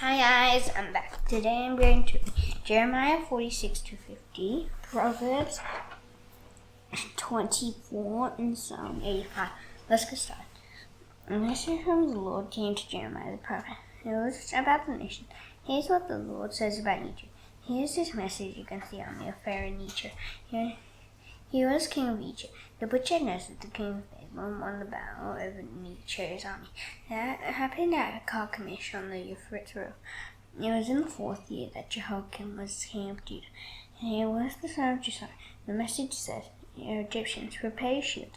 Hi guys, I'm back. Today I'm going to Jeremiah 46 to 50, Proverbs 24, and Psalm 85. Let's get started. A message from the Lord came to Jeremiah the prophet. It was about the nation. Here's what the Lord says about Egypt. Here's this message against the army of Pharaoh Necho. He was king of Egypt. The butcher knows that the king of Babylon won the battle over Necho's army. That happened at Carchemish on the Euphrates River. It was in the 4th year that Jehoiakim was king of Judah, and he was the son of Josiah. The message said, "You Egyptians, prepare shields.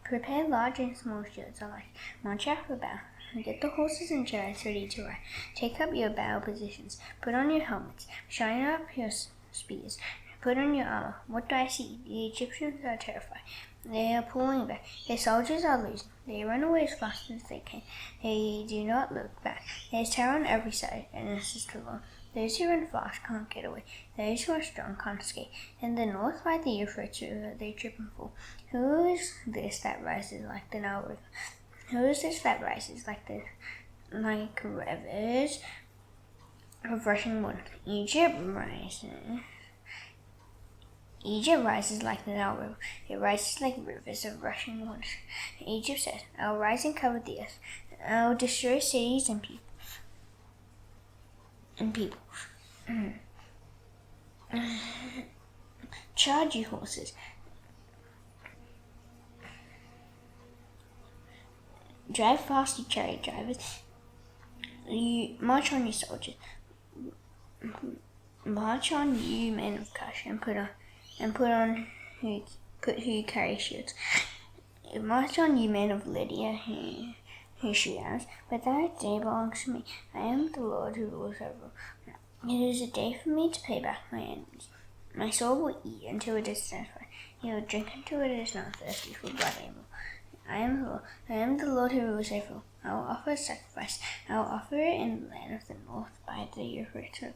Prepare large and small shields alike. March out for battle. Get the horses and chariots ready to ride. Take up your battle positions. Put on your helmets. Shine up your spears. Put on your armor. What do I see? The Egyptians are terrified. They are pulling back. Their soldiers are losing. They run away as fast as they can. They do not look back. There is terror on every side, and this is the Lord. Those who run fast can't get away. Those who are strong can't escape. In the north by the Euphrates River they trip and fall. Who is this that rises like the Nile River? Who is this that rises like rivers of rushing water? Egypt rises like the Nile River. It rises like rivers of rushing water. Egypt says, "I'll rise and cover the earth. I'll destroy cities and people. Charge, you horses. Drive fast, you chariot drivers. You march on, you soldiers. March on, you men of Cush, and put who carry shields. March on, you men of Lydia, who shoot arrows. But that day belongs to me. I am the Lord who rules over all. It is a day for me to pay back my enemies. My soul will eat until it is satisfied. He will drink until it is not thirsty for blood anymore. I am the Lord who rules over all. I will offer a sacrifice. I will offer it in the land of the north by the Euphrates River.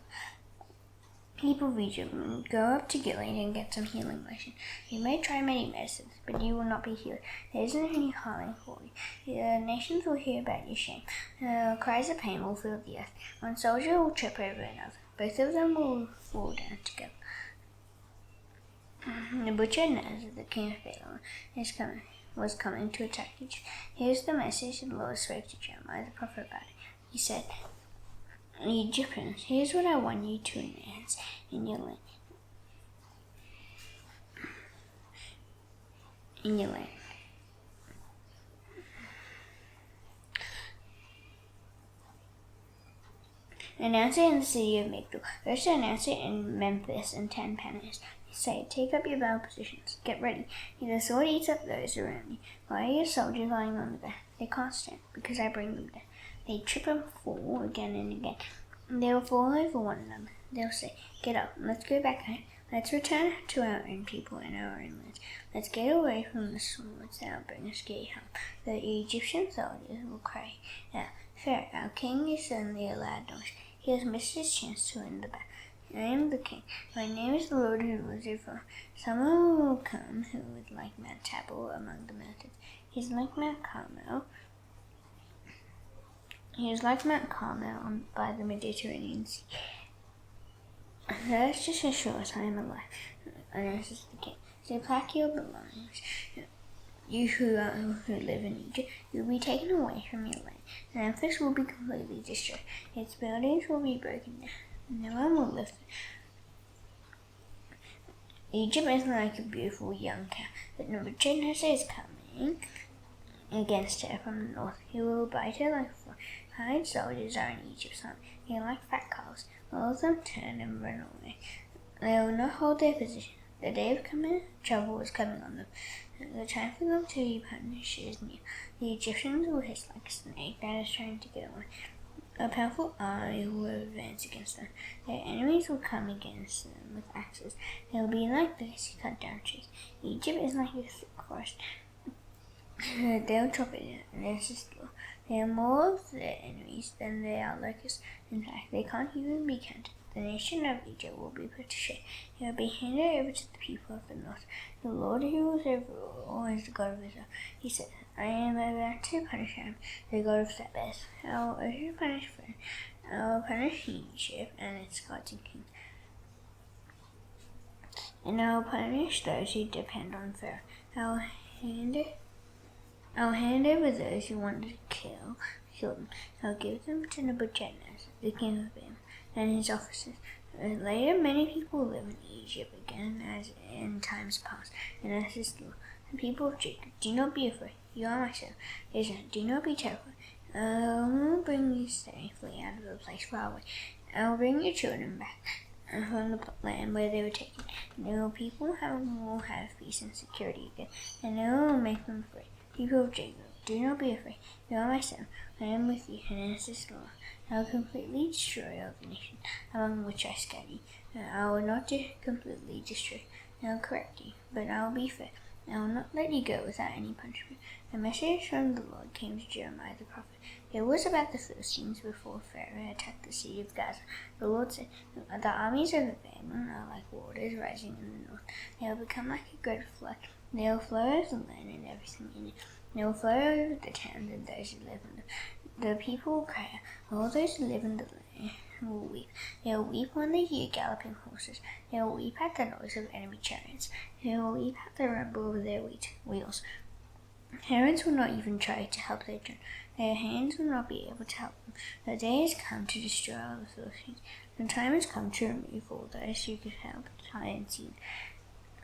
People of Egypt, go up to Gilead and get some healing lotion. You may try many medicines, but you will not be healed. There isn't any healing for you. The nations will hear about your shame. Cries of pain will fill the earth. One soldier will trip over another. Both of them will fall down together. The butcher knows that the king of Babylon was coming to attack Egypt. Here's the message the Lord spoke to Jeremiah the prophet about it. He said, Egyptians, here's what I want you to announce in your land. Announce it in the city of Migdol. First announce it in Memphis and Tanpanis. Say, take up your battle positions. Get ready. The sword eats up those around you. Why are your soldiers lying on the ground? They can't stand, because I bring them down. They trip and fall again and again. They will fall over one another. They'll say, get up, let's go back home. Let's return to our own people and our own lands. Let's get away from the swords that will bring us scary harm. The Egyptian soldiers will cry out, Pharaoh, our king is suddenly a loud noise. He has missed his chance to win the battle. I am the king. My name is the Lord who rules over. Someone will come who is like Mount Tabor among the mountains. He is like Mount Carmel. He is like Mount Carmel by the Mediterranean Sea. That's just as sure as I am alive, announces the king. So pack your belongings. You who live in Egypt, you will be taken away from your land. Memphis will be completely destroyed. Its buildings will be broken down. No one will live there. Egypt is like a beautiful young cow, but Nebuchadnezzar is coming against her from the north. He will bite her like a frog. 5 soldiers are in Egypt's army. They are like fat cows. All of them turn and run away. They will not hold their position. The day of trouble is coming on them. The time for them to be punished is near. The Egyptians will hiss like a snake that is trying to get away. A powerful army will advance against them. Their enemies will come against them with axes. They will be like those who cut down trees. Egypt is like a thick forest. They'll chop it down. There are more of their enemies than there are locusts. In fact, they can't even be counted. The nation of Egypt will be put to shame. It will be handed over to the people of the north. The Lord who rules over all is the God of Israel. He said, I am about to punish him, the God of Sabbath. I will also punish Pharaoh. I will punish Egypt and its gods and kings. And I will punish those who depend on Pharaoh. I'll hand over those who want to kill them. I'll give them to Nebuchadnezzar, the king of Babylon, and his officers. Later, many people live in Egypt again, as in times past, and as is the law. The people of Jacob, do not be afraid. You are my son. Israel, do not be terrified. I will bring you safely out of the place far away. I will bring your children back from the land where they were taken. And your people will have peace and security again, and I will make them free. People of Jacob, do not be afraid. You are my son. I am with you, and as is the law. I will completely destroy all the nations among which I scatter you. I will not completely destroy. I will correct you, but I will be fair. I will not let you go without any punishment. A message from the Lord came to Jeremiah the prophet. It was about the Philistines before Pharaoh attacked the city of Gaza. The Lord said, the armies of Babylon are like waters rising in the north. They will become like a great flood. They will flow over the land and everything in it. They will flow over the towns and those who live in them. The people will cry out. All those who live in the land will weep. They will weep when they hear galloping horses. They will weep at the noise of enemy chariots. They will weep at the rumble of their wheels. Parents will not even try to help their children. Their hands will not be able to help them. The day has come to destroy all the Philistines. The time has come to remove all those who could help tie and seed.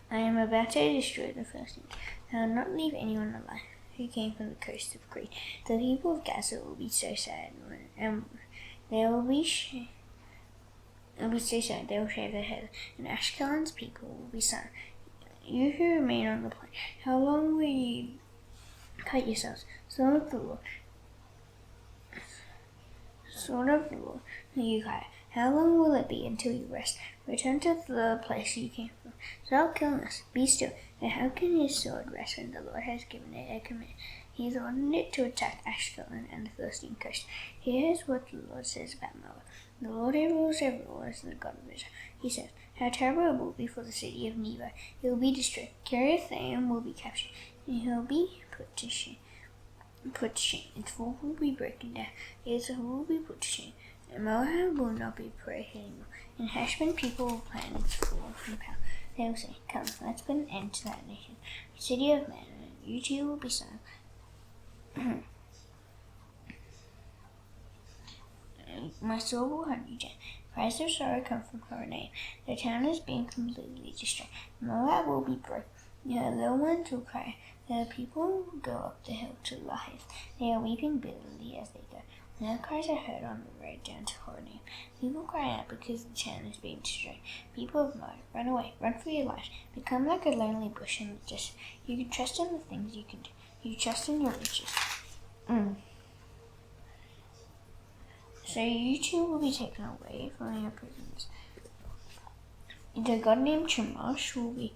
I am about to destroy the Philistines. I will not leave anyone alive who came from the coast of Crete. The people of Gaza will be so sad, and they will be so sad they will shave their head, and Ashkelon's people will be silent. You who remain on the plain, how long will you cut yourselves? Sword of the Lord, you cry. How long will it be until you rest? Return to the place you came from. Stop killing us. Be still. And how can his sword rest when the Lord has given it a command? He has ordered it to attack Ashkelon and the Philistine coast. Here is what the Lord says about Moab. The Lord who rules over all is the God of Israel. He says, how terrible it will be for the city of Nineveh. It will be destroyed. Kiriathaim will be captured, and he will be put to shame. Its wall will be broken down. Its wall will be put to shame. And Moab will not be prey anymore. In Heshbon, people will plan its fall from power. They will say, come, let's put an end to that nation. City of man, you two will be silent. My soul will hunt you down. Cries of sorrow come from her name. The town is being completely destroyed. Moab will be broken. The little ones will cry. The people will go up the hill to Lahith. They are weeping bitterly as they go. Their cries are heard on the road down to Horonaim. People cry out because the town is being destroyed. People of Moab, run away, run for your lives. Become like a lonely bush in the desert. You can trust in the things you can do. You trust in your riches. So you two will be taken away from your prisons. The god named Chemosh will be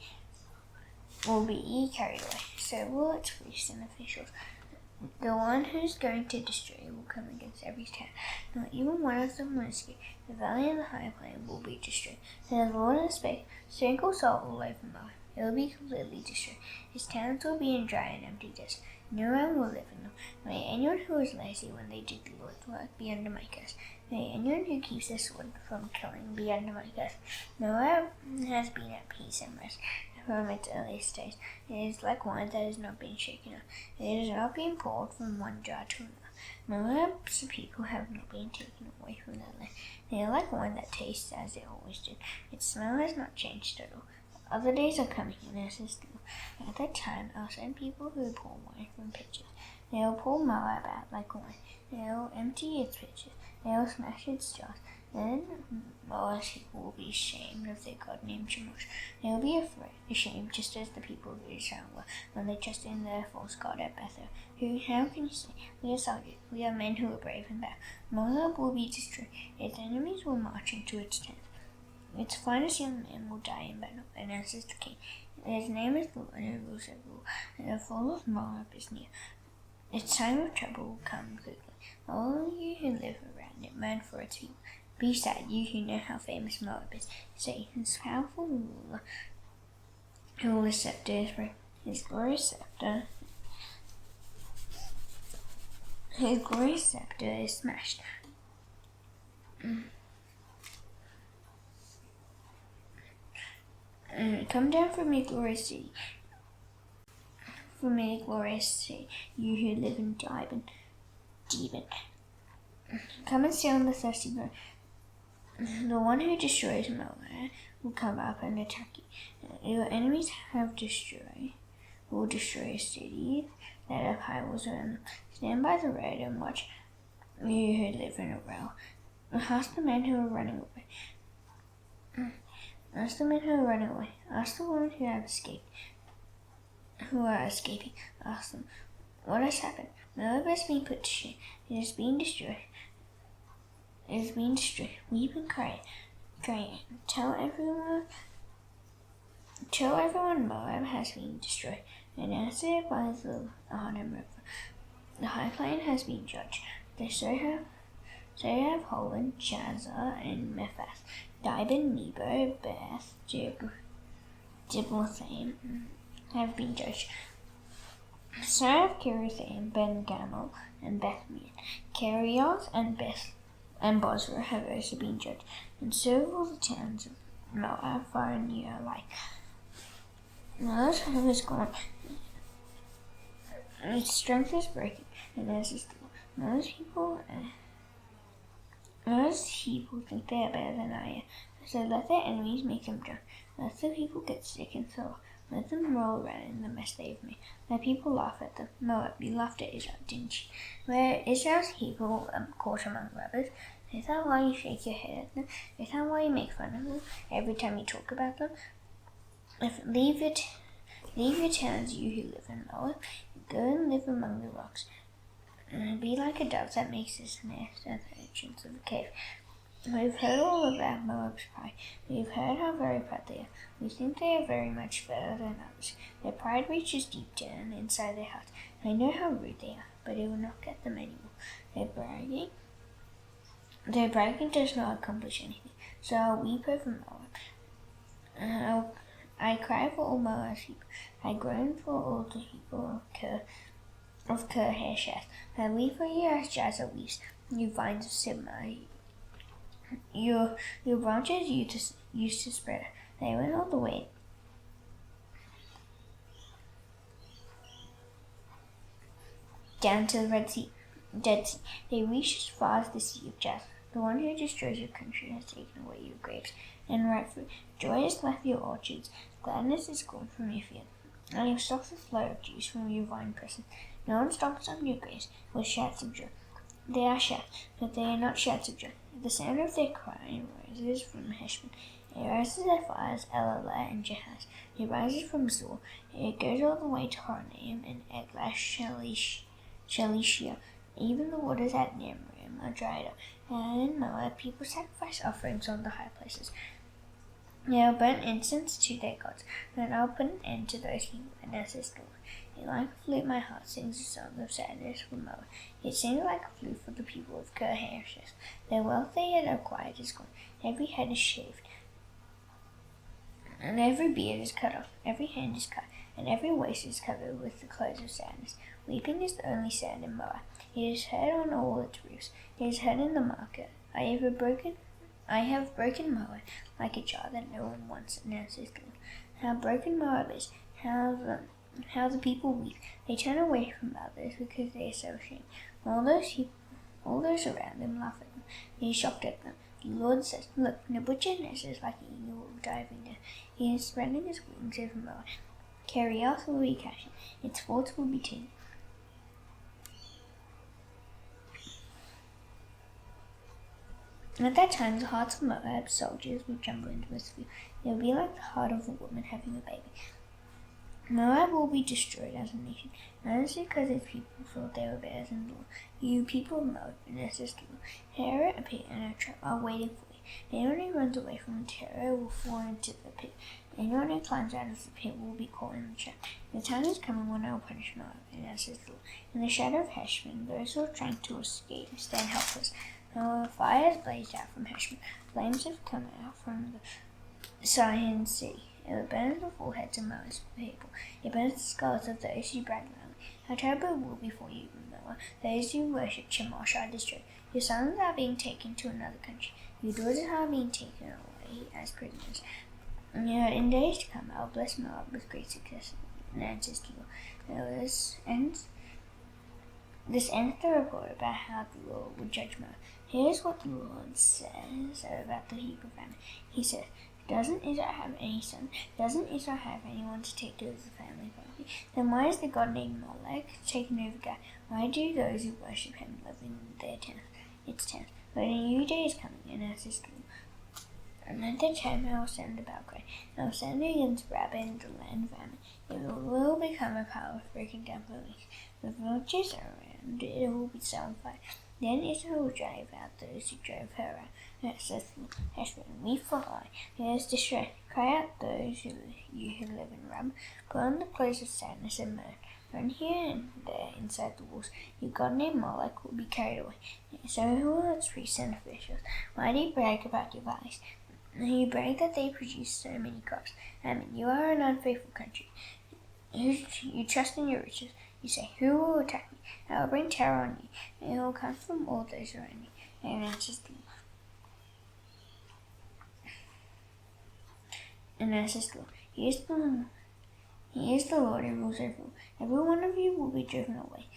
carried away. So will its priests and officials. The one who's going to destroy will come against every town. Not even one of them will escape. The valley and the high plain will be destroyed. Then the Lord has spoken. Sprinkle salt all over Moab. It will be completely destroyed. His towns will be in dry and empty desert. No one will live in them. May anyone who is lazy when they do the Lord's work be under my curse. May anyone who keeps their sword from killing be under my curse. Moab has been at peace and rest from its earliest days. It is like wine that has not been shaken up. It has not been poured from one jar to another. Moab's people have not been taken away from their land. They are like wine that tastes as it always did. Its smell has not changed at all. Other days are coming, and as is still. At that time, I'll send people who pour wine from pitchers. They will pour Moab out like wine. They will empty its pitchers. They will smash its jars. Then Moab's people will be ashamed of their god named Chemosh. They will be ashamed just as the people of Israel were when they trusted in their false god at Bethel. How can you say, we are soldiers, we are men who are brave in battle? Moab will be destroyed. Its enemies will march into its tent. Its finest young men will die in battle, and as is the king. His name is the Lord who rules over all, and the fall of Moab is near. Its time of trouble will come quickly. All you who live around it mourn for its people. Be sad, you who know how famous Moab is. Say, his powerful ruler, his scepter is broken. His glorious scepter is smashed. Come down from your glorious city, you who live in Deben. Come and sit on the thirsty ground. The one who destroys Moab will come up and attack you. Your enemies will destroy cities that have highways around them. Stand by the road and watch, you who live in a row. Ask the men who are running away. Ask the men who are running away. Ask the women who are escaping. Ask them, what has happened? Moab has been put to shame. It has been destroyed. Weep and cry. Tell everyone Moab has been destroyed. And as it by the Arnon River, the high plain has been judged. So have Holland, Jazer, and Mephath, Dibon, Nebo, Beth, Diblathaim have been judged. So have Kirithaim, Ben Gamel, and Bethmian. Kerioth and Bozrah have also been judged, and so have all the towns of Moab, far and near alike. Now this time is gone. Its strength is breaking, and as is the Those people think they are better than I am. So let their enemies make them drunk. Let the people get sick and throw. Let them roll around in the mess they have made. Let people laugh at them. Moab, you laughed at Israel, didn't you? Where Israel's people caught among robbers. Is that why you shake your head at them? Is that why you make fun of them every time you talk about them? Leave your towns, you who live in Moab. Go and live among the rocks. Be like a dove that makes its nest at the entrance of the cave. We've heard all about Moab's pride. We've heard how very proud they are. We think they are very much better than others. Their pride reaches deep down inside their hearts. I know how rude they are, but it will not get them anymore. Their bragging does not accomplish anything. So I'll weep over Moab. I cry for all Moab's people. I groan for all the people of Kirhesheth. I weep for you as Jazer weeps, you vines of Sibmah. Your branches used to spread. They went all the way down to the Dead Sea. They reached as far as the Sea of Jazer. The one who destroys your country has taken away your grapes and ripe fruit. Joy has left your orchards. Gladness is gone from your field. I have stopped the flow of juice from your vine presses. No one stomps on your grapes with shouts of joy. They are shouts, but they are not shouts of joy. The sound of their crying rises from Heshbon. It rises as far as Elalah and Jahaz. It rises from Zor. It goes all the way to Horonaim and Eglash Shalishia. Even the waters at Nimrim are dried up. And in Moab, people sacrifice offerings on the high places. They will burn incense to their gods, and I'll put an end to those who witness this story. Like a flute, my heart sings a song of sadness for Moab. It sings like a flute for the people of Kirhesheth. Their wealth they had acquired is gone. Every head is shaved, and every beard is cut off. Every hand is cut, and every waist is covered with the clothes of sadness. Weeping is the only sound in Moab. It is heard on all its roofs. It is heard in the market. I have broken Moab like a jar that no one wants, announces the Lord. How broken Moab is! How the people weep. They turn away from others because they are so ashamed. All those around them laugh at them. They are shocked at them. The Lord says, look, Nebuchadnezzar is like an eagle diving down. He is spreading his wings over Moab. Kerioth will be captured. Its forts will be taken. At that time, the hearts of Moab's soldiers will tremble into his fear. It will be like the heart of a woman having a baby. Moab will be destroyed as a nation, not only because its people thought they were better than the Lord. You people of Moab, Nebuchadnezzar's kingdom, terror appear and a trap are waiting for you. Anyone who runs away from the terror will fall into the pit. Anyone who climbs out of the pit will be caught in the trap. The time is coming when I will punish Moab, announces the Lord. In the shadow of Heshbon, those who are trying to escape stand helpless. Now fire has blazed out from Heshbon. Flames have come out from the Sihon Sea. It burns the foreheads of Moab's people. It burns the skulls of those who brag loudly. How terrible it will be for you, Noah. Those who worship Chemosh are destroyed. Your sons are being taken to another country. Your daughters are being taken away as prisoners. In days to come, I'll bless Moab with great success. And answers to you. This ends the report about how the Lord would judge Moab. Here's what the Lord says about the Hebrew family. He says, doesn't Israel have any sons? Doesn't Israel have anyone to take care of the family property? Then why is the god named Molech taken over God? Why do those who worship him live in their tents? Its tents. But a new day is coming, and as is true. Another time I will send about grain. I will send against Rabbah in the land of Ammon. It will become a power of breaking down buildings. The villages around it will be set on fire. Then Israel will drive out those who drove her out. Heshbon, we fly. Here's distress. Cry out those you who live in Rabbah. Put on the clothes of sadness and mirth. Run here and there inside the walls. Your god named Molech will be carried away. So who will its priests and officials? Why do you brag about your valleys? You brag that they produce so many crops. You are an unfaithful country. You trust in your riches. You say, who will attack me? I will bring terror on you. It will come from all those around you. And answers the Lord. He is the Lord who rules over all. Every one of you will be driven away.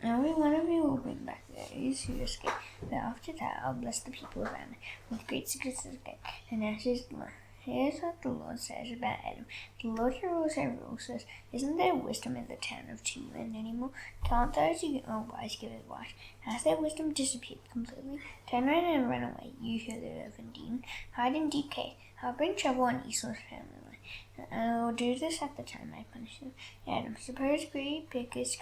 Every one of you will bring back those who escape. But after that, I'll bless the people of Ammon with great success again. And answers the Lord. Here's what the Lord says about Edom. The Lord who rules over all says, isn't there wisdom in the town of Teman anymore? Can't those who are wise give advice? Has their wisdom disappeared completely? Turn around and run away, you who live in Dean. Hide in deep cave. I'll bring trouble on Esau's family. I will do this at the time I punish them. Edom, suppose greedy pickers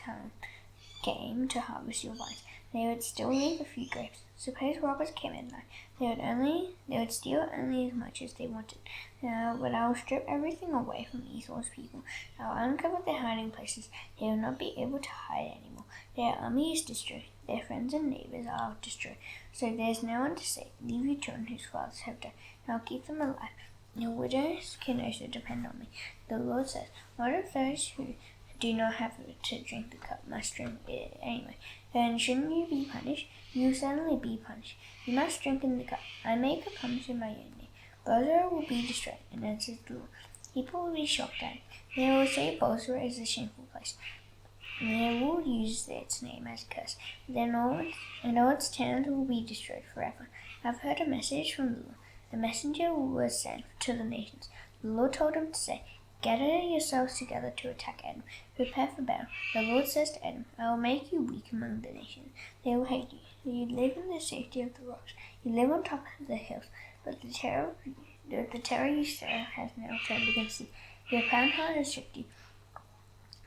came to harvest your vines. They would still leave a few grapes. Suppose robbers came at night. They would steal only as much as they wanted. But I will strip everything away from Esau's people. I will uncover their hiding places. They will not be able to hide anymore. Their army is destroyed. Their friends and neighbors are destroyed. So there is no one to say, leave your children whose fathers have died, and I'll keep them alive. Your widows can also depend on me. The Lord says, what if those who do not have to drink the cup must drink it anyway? Then shouldn't you be punished? You will certainly be punished. You must drink in the cup. I make a promise in my own name. Bozrah will be destroyed, and answers the Lord. People will be shocked at it. They will say Bozrah is a shameful place. And they will use its name as a curse. Then all its towns will be destroyed forever. I've heard a message from the Lord. The messenger was sent to the nations. The Lord told him to say, gather yourselves together to attack Edom. Prepare for battle. The Lord says to Edom, I will make you weak among the nations. They will hate you. You live in the safety of the rocks. You live on top of the hills. But the terror you serve has now turned against you. Your proud heart has tricked you.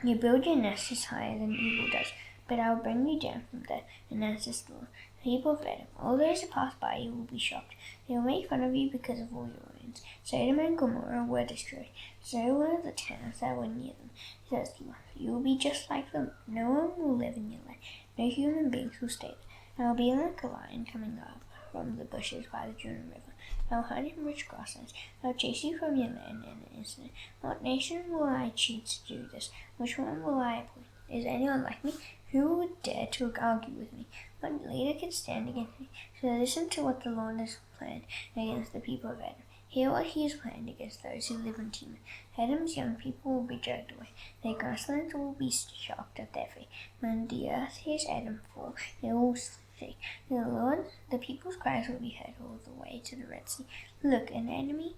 You build your nests higher than evil does. But I will bring you down from there, and answers the Lord. The people of Edom, all those who pass by you will be shocked. They will make fun of you because of all your ruins. Sodom and Gomorrah were destroyed. So were the towns that were near them. Says the Lord, you will be just like them. No one will live in your land. No human beings will stay there. I will be like a lion coming up from the bushes by the Jordan River. I will hide in rich grasslands. I will chase you from your land in an instant. What nation will I choose to do this? Which one will I appoint? Is anyone like me? Who would dare to argue with me? What leader can stand against me? So listen to what the Lord has planned against the people of Edom. Hear what he has planned against those who live in Teman. Edom's young people will be dragged away. Their grasslands will be shocked at their fate. When the earth hears Edom fall, it will shake. The people's cries will be heard all the way to the Red Sea. Look, an enemy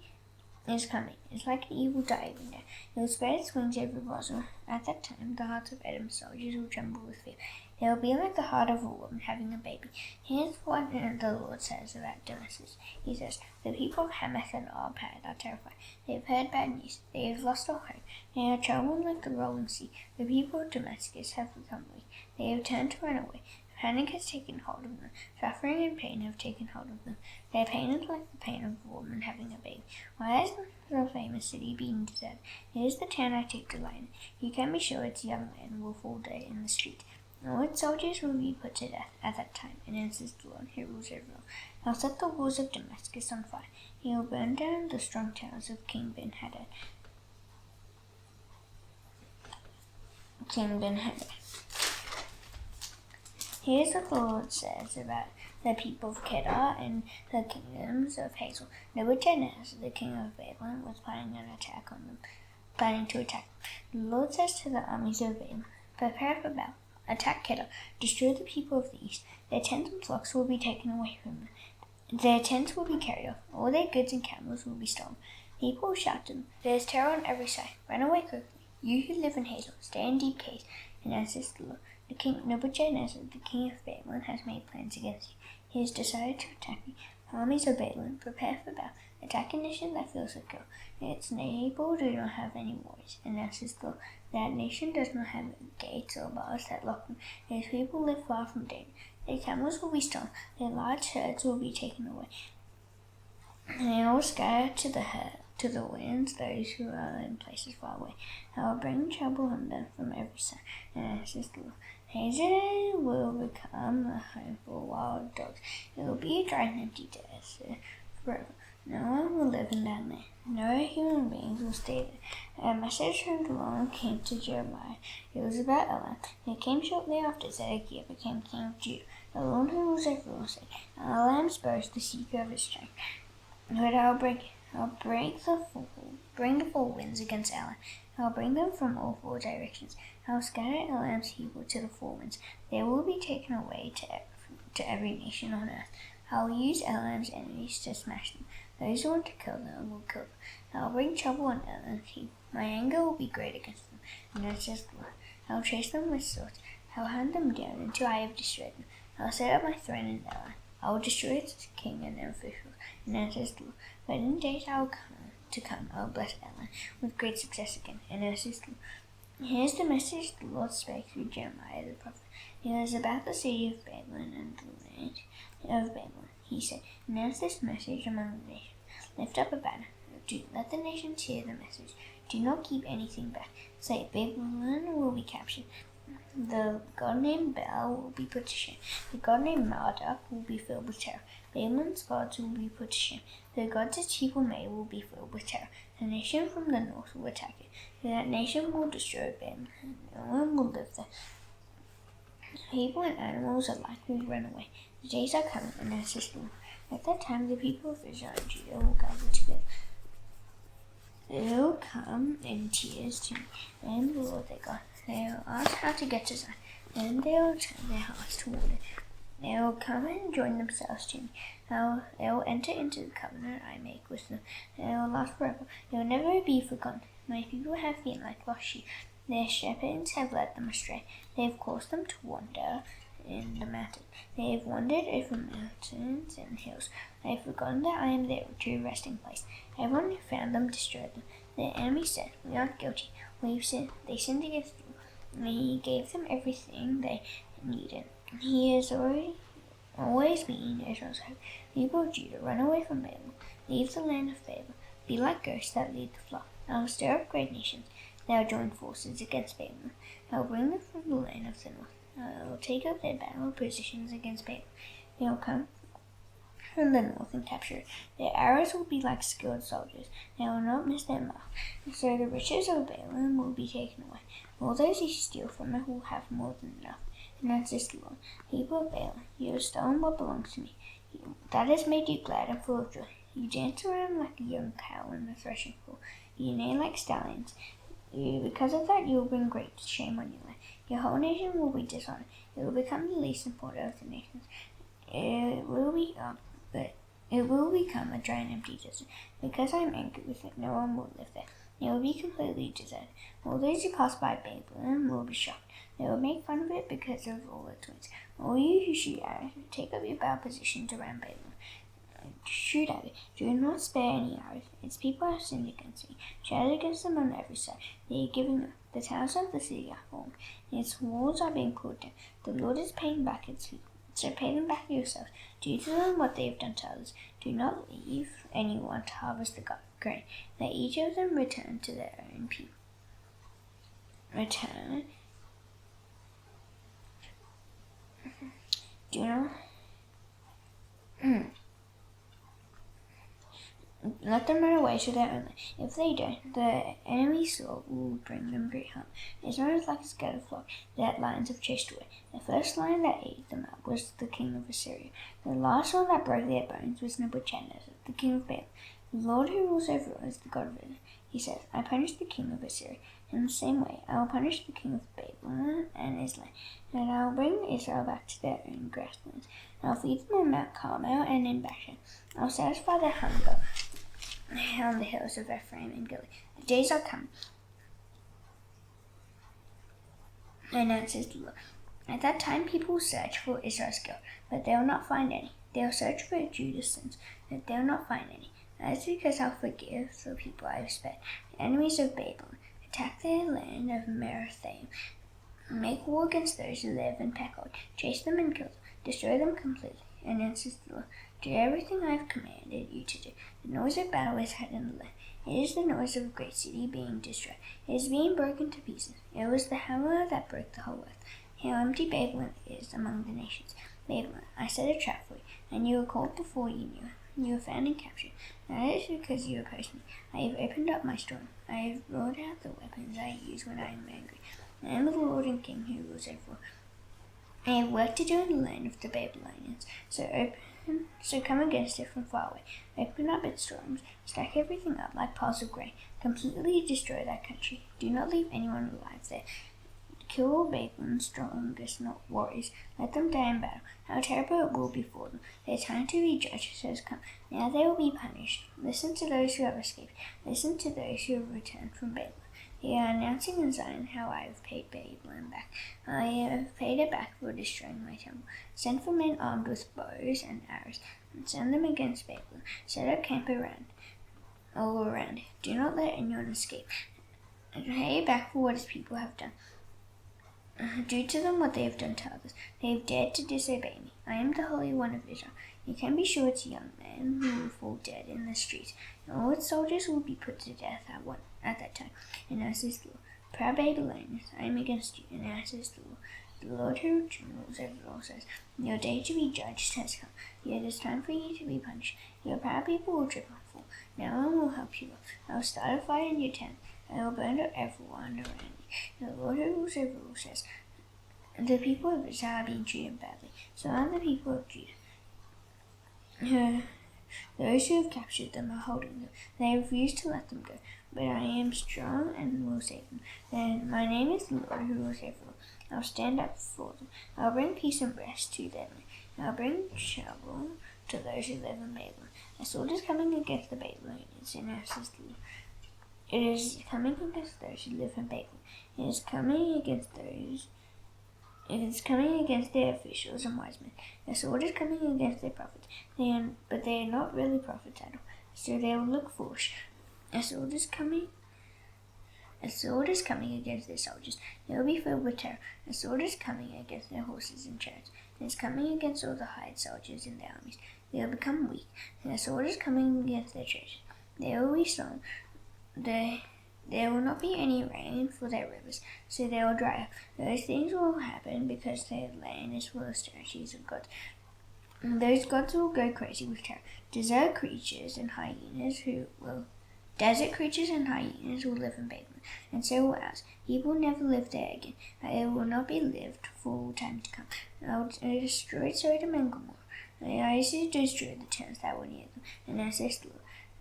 is coming. It's like an evil diving there. It will spread its wings over Bozrah. At that time, the hearts of Edom's soldiers will tremble with fear. They will be like the heart of a woman having a baby. Here's what the Lord says about Damascus. He says, the people of Hamath and Arpad are terrified. They have heard bad news. They have lost all hope. They are troubled like the rolling sea. The people of Damascus have become weak. They have turned to run away. Panic has taken hold of them. Suffering and pain have taken hold of them. Their pain is like the pain of a woman having a baby. Why is the famous city being deserted? It is the town I take delight in. You can be sure its young men will fall dead in the street. All its soldiers will be put to death at that time, and answers the Lord who rules over all. I'll set the walls of Damascus on fire. He will burn down the strong towers of King Ben-Hadad. Here's what the Lord says about the people of Kedar and the kingdoms of Hazel. Nebuchadnezzar, the king of Babylon, was planning to attack. The Lord says to the armies of Babylon, prepare for battle. Attack Kedar. Destroy the people of the east. Their tents and flocks will be taken away from them. Their tents will be carried off. All their goods and camels will be stolen. People will shout to them, there is terror on every side. Run away quickly. You who live in Hazel, stay in deep caves. And as this the Lord, the king Nebuchadnezzar, the king of Babylon, has made plans against you. He has decided to attack you. Armies of Babylon, prepare for battle. Attack a nation that feels secure. Its people do not have any worries. And as this the Lord, that nation does not have gates or bars that lock them. Its people live far from danger. Their camels will be stolen. Their large herds will be taken away. They will scatter to the winds those who are in places far away. I will bring trouble on them from every side. And as this the Lord, Hazel will become a home for wild dogs. It will be a dry and empty desert forever. No one will live in that land. No human beings will stay there. A message from the Lord came to Jeremiah. It was about Elam. It came shortly after Zedekiah became king of Judah. The Lord who was over all said, Elam's bow is the seeker of his strength. But I'll bring the four winds against Elam. I'll bring them from all four directions. I'll scatter Elam's people to the four winds. They will be taken away to every nation on earth. I'll use Elam's enemies to smash them. Those who want to kill them will kill them. I'll bring trouble on Elam's people. My anger will be great against them, and that's just the Lord. I'll chase them with swords. I'll hunt them down until I have destroyed them. I'll set up my throne in Elam. I will destroy its king and their officials, and that's just the Lord. But in the days I will come, I will bless Elam with great success again, and that's just the Lord. Here's the message the Lord spake through Jeremiah the prophet. It was about the city of Babylon and the land of Babylon. He said, announce this message among the nations. Lift up a banner. Do let the nations hear the message. Do not keep anything back. Say, Babylon will be captured. The god named Baal will be put to shame. The god named Marduk will be filled with terror. Babylon's gods will be put to shame. The gods its people made will be filled with terror. A nation from the north will attack it. That nation will destroy Babylon. No one will live there. People and animals alike will run away. The days are coming, and that's just the Lord. At that time, the people of Israel and Judah will gather together. They will come in tears to me, and the Lord their God. They will ask how to get to Zion, and they will turn their hearts toward it. They will come and join themselves to me. They will enter into the covenant I make with them. They will last forever. They will never be forgotten. My people have been like lost sheep. Their shepherds have led them astray. They have caused them to wander in the mountains. They have wandered over mountains and hills. They have forgotten that I am their true resting place. Everyone who found them destroyed them. Their enemies said, we aren't guilty. We've sinned. They sinned against you. And he gave them everything they needed. He has always been Israel's hope. People of Judah, run away from Babel. Leave the land of Babel. Be like ghosts that lead the flock. I will stir up great nations. They will join forces against Babylon. I will bring them from the land of the north. I will take up their battle positions against Babylon. They will come from the north and capture it. Their arrows will be like skilled soldiers. They will not miss their mark. So the riches of Babylon will be taken away. All those who steal from it will have more than enough. And that's this Lord. People of Babylon, you have stolen what belongs to me. That has made you glad and full of joy. You dance around like a young cow in the threshing floor. You neigh like stallions. Because of that, you will bring great shame on your land. Your whole nation will be dishonored. It will become the least important of the nations. It will become a dry and empty desert. Because I am angry with it, no one will live there. It will be completely deserted. All those who pass by Babylon will be shocked. They will make fun of it because of all its winds. All you who shoot at it, take up your battle positions around Babylon. Shoot at it. Do not spare any arrows. Its people have sinned against me. Shout against them on every side. They are giving up. The towers of the city are falling. Its walls are being pulled down. The Lord is paying back its people. So pay them back yourselves. Do to them what they have done to others. Do not leave anyone to harvest the grain. Let each of them return to their own people. Return. Do not. Let them run away to their own land. If they don't, the enemy's sword will bring them great harm. Israel is like a scattered flock that lions have chased away. The first lion that ate them up was the king of Assyria. The last one that broke their bones was Nebuchadnezzar, the king of Babylon. The Lord who rules over all is the God of Israel. He says, I punish the king of Assyria. In the same way, I will punish the king of Babylon and his land, and I will bring Israel back to their own grasslands. I will feed them in Mount Carmel and in Bashan. I will satisfy their hunger on the hills of Ephraim and Gilead. The days are coming, announces the Lord. At that time people will search for Israel's guilt, but they will not find any. They will search for Judah's sins, but they will not find any. That is because I'll forgive the people I have spared, the enemies of Babylon. Attack the land of Merathaim. Make war against those who live in Pekod. Chase them and kill them. Destroy them completely. Announces the Lord. Do everything I have commanded you to do. The noise of battle is heard in the land. It is the noise of a great city being destroyed. It is being broken to pieces. It was the hammer that broke the whole earth. How empty Babylon is among the nations. Babylon, I set a trap for you, and you were caught before you knew it. You were found and captured. That is because you opposed me. I have opened up my store. I have brought out the weapons I use when I am angry. I am the Lord and King who rules over all. I have work to do in the land of the Babylonians. So come against it from far away. Open up its storms. Stack everything up like piles of grain. Completely destroy that country. Do not leave anyone alive there. Kill all Babylon's strongest warriors. Let them die in battle. How terrible it will be for them. Their time to be judged has come. Now they will be punished. Listen to those who have escaped. Listen to those who have returned from Babylon. They are announcing in Zion how I have paid Babylon back. I have paid it back for destroying my temple. Send for men armed with bows and arrows, and send them against Babylon. Set up camp all around it. Do not let anyone escape. And pay back for what his people have done. Do to them what they have done to others. They have dared to disobey me. I am the Holy One of Israel. You can be sure it's a young man who will fall dead in the streets, and all its soldiers will be put to death at that time. And as is the Lord, proud Babylonians, I am against you, and as is the Lord who rules over all says, your day to be judged has come. Yet it is time for you to be punished. Your proud people will trip and fall. No one will help you up. I will start a fire in your tent. I will burn up everyone around you. The Lord who rules over all says, the people of Israel are being treated badly. So are the people of Judah. Those who have captured them are holding them. They refuse to let them go. But I am strong and will save them. Then my name is the Lord who rules over all. I will stand up for them. I will bring peace and rest to them. I will bring trouble to those who live in Babylon. A sword is coming against the Babylonians, and as the Lord. It is coming against those who live in Babylon. It is coming against their officials and wise men. The sword is coming against their prophets, but they are not really prophets at all, so they will look foolish. A sword is coming against their soldiers. They will be filled with terror. A sword is coming against their horses and chariots. It is coming against all the hired soldiers in their armies. They will become weak. And a sword is coming against their treasures. They will be strong. There will not be any rain for their rivers, so they will dry up. Those things will happen because their land is full of statues of gods. Those gods will go crazy with terror. Desert creatures and hyenas will live in Babylon, and so will ours. People will never live there again. It will not be lived for all time to come. I will destroy Sodom and Gomorrah. I also destroy the towns that were near them, and as they slew,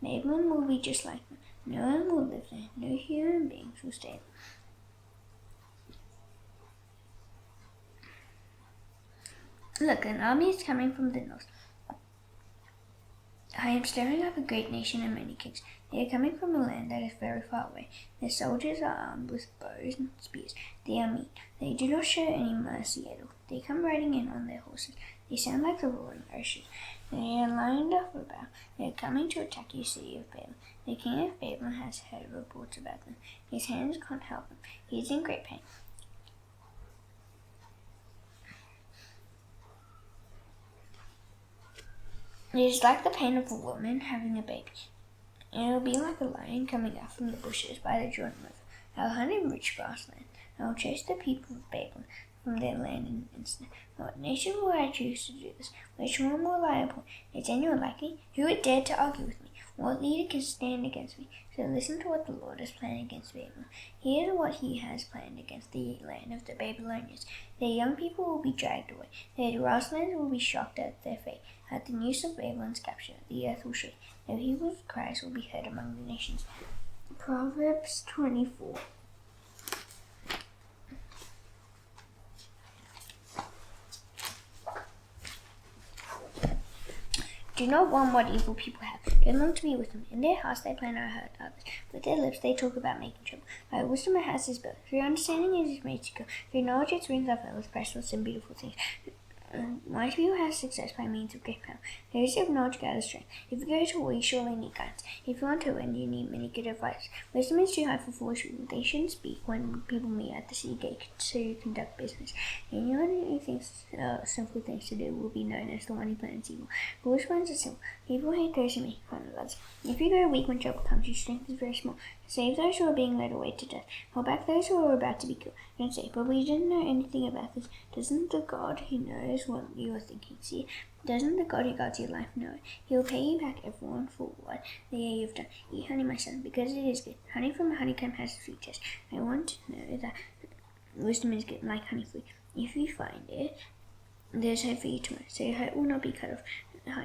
Babylon will be just like them. No one will live there. No human beings will stay there. Look, an army is coming from the north. I am stirring up a great nation and many kings. They are coming from a land that is very far away. Their soldiers are armed with bows and spears. They are mean. They do not show any mercy at all. They come riding in on their horses. They sound like the roaring ocean. They are lined up about. They are coming to attack you, city of Babylon. The king of Babylon has heard reports about them. His hands can't help him. He is in great pain. It is like the pain of a woman having a baby. And it will be like a lion coming out from the bushes by the Jordan River. I will hunt in rich grassland. I will chase the people of Babylon from their land in an instant. What nation will I choose to do this? Which one will I appoint? Is anyone like me? Who would dare to argue with me? What leader can stand against me? So listen to what the Lord has planned against Babylon. Hear what he has planned against the land of the Babylonians. Their young people will be dragged away. Their grasslands will be shocked at their fate. At the news of Babylon's capture, the earth will shake. Their people's cries will be heard among the nations. Proverbs 24. Do not want what evil people have. Don't long to be with them. In their hearts they plan to hurt others. With their lips they talk about making trouble. By wisdom a house is built. Through understanding it is made secure. Through knowledge its rings are filled with priceless and beautiful things. Wise people have success by means of great power. Those who have knowledge gather strength. If you go to war, you surely need guidance. If you want to win, you need many good advice. Wisdom is too high for foolish people. They shouldn't speak when people meet at the city gate to conduct business. Anyone who thinks simple things to do will be known as the one who plans evil. Foolish ones are simple. People hate those who make fun of others. If you grow weak when trouble comes, your strength is very small. Save those who are being led away to death. Hold back those who are about to be killed. Don't say, but we didn't know anything about this. Doesn't the God who knows what you are thinking see? Doesn't the God who guards your life know it? He will pay you back everyone for what you've done. Eat honey, my son, because it is good. Honey from a honeycomb has a sweet taste. I want to know that wisdom is good, like honey for you. If you find it, there's hope for you tomorrow, so your hope will not be cut off.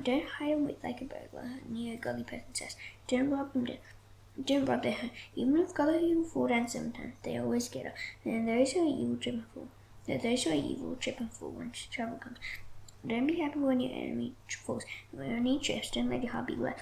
Don't hide away like a burglar, near a godly person says. Don't rob them. Don't rob their home. Even if godly people fall down 7 times, they always get up. And those who are evil trip and fall. Those who are evil trip and fall when trouble comes. Don't be happy when your enemy falls. When he trips, don't let your heart be glad.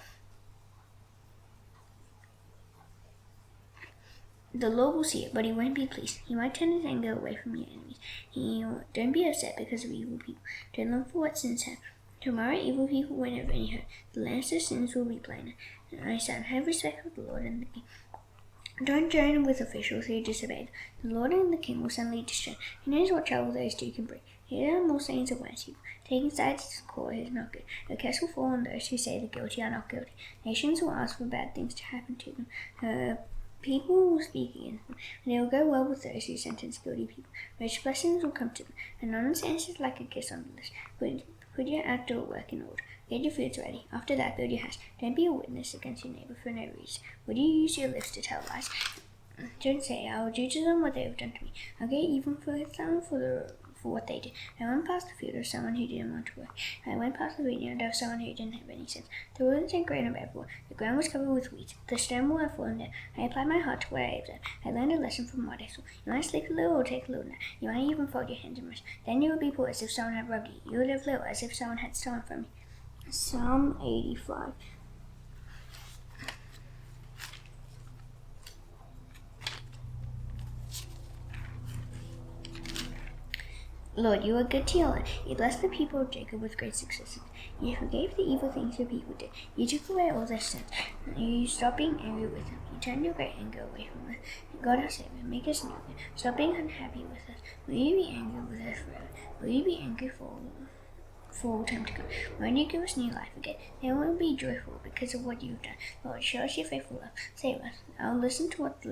The Lord will see it, but he won't be pleased. He might turn his anger away from your enemies. Don't be upset because of evil people. Don't look for what sins have. Tomorrow evil people won't have any hope. The lamps of sins will be plainer. My son, have respect for the Lord and the king. Don't join with officials who disobey. The Lord and the king will suddenly destroy. He knows what trouble those two can bring. Here are more sayings of wise people. Taking sides to the court is not good. A curse will fall on those who say the guilty are not guilty. Nations will ask for bad things to happen to them. People will speak against them, and it will go well with those who sentence guilty people. Rich blessings will come to them. An honest answer is like a kiss on the lips. Put your outdoor work in order. Get your foods ready. After that, build your house. Don't be a witness against your neighbor for no reason. Would you use your lips to tell lies? Don't say, I will do to them what they have done to me. I'll get even for them for what they did. I went past the field of someone who didn't want to work. I went past the vineyard of someone who didn't have any sense. The woods and grain of everyone. The ground was covered with weeds. The stone wall had fallen down. I applied my heart to what I observed. I learned a lesson from what I saw. You want to sleep a little or take a little nap. You want to even fold your hands and rest. Then you would be poor as if someone had robbed you. You would live little as if someone had stolen from you. Psalm 85. Lord, you are good to your land. You blessed the people of Jacob with great successes. You forgave the evil things your people did. You took away all their sins. You stopped being angry with them. You turned your great anger away from us. God our Savior, make us new. Stop being unhappy with us. Will you be angry with us forever? Will you be angry for all time to come? When you give us new life again, then we will be joyful because of what you've done. Lord, show us your faithful love. Save us. I'll listen to what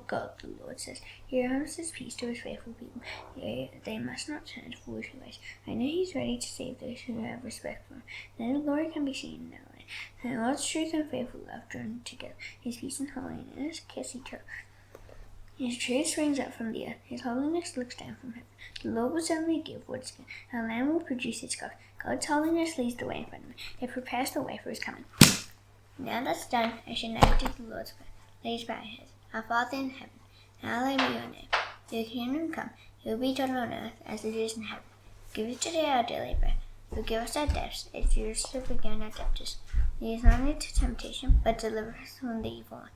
God the Lord says. He promises peace to his faithful people. They must not turn to foolish ways. I know he's ready to save those who have respect for him. Then the glory can be seen in their light. The Lord's truth and faithful love join together. His peace and holiness kiss each other. His truth springs up from the earth. His holiness looks down from heaven. The Lord will suddenly give what is good. Our land will produce its crops. God's holiness leads the way in front of him. It prepares the way for his coming. Now that's done, I shall now do the Lord's prayer. Let us bow our heads. Our Father in heaven, hallowed be your name. Your kingdom come, your will be done on earth as it is in heaven. Give us today our daily bread. Forgive us our debts, as we also forgive our debtors. Lead us not into temptation, but deliver us from the evil one.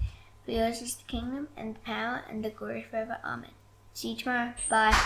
For yours is the kingdom, and the power, and the glory forever. Amen. See you tomorrow. Bye.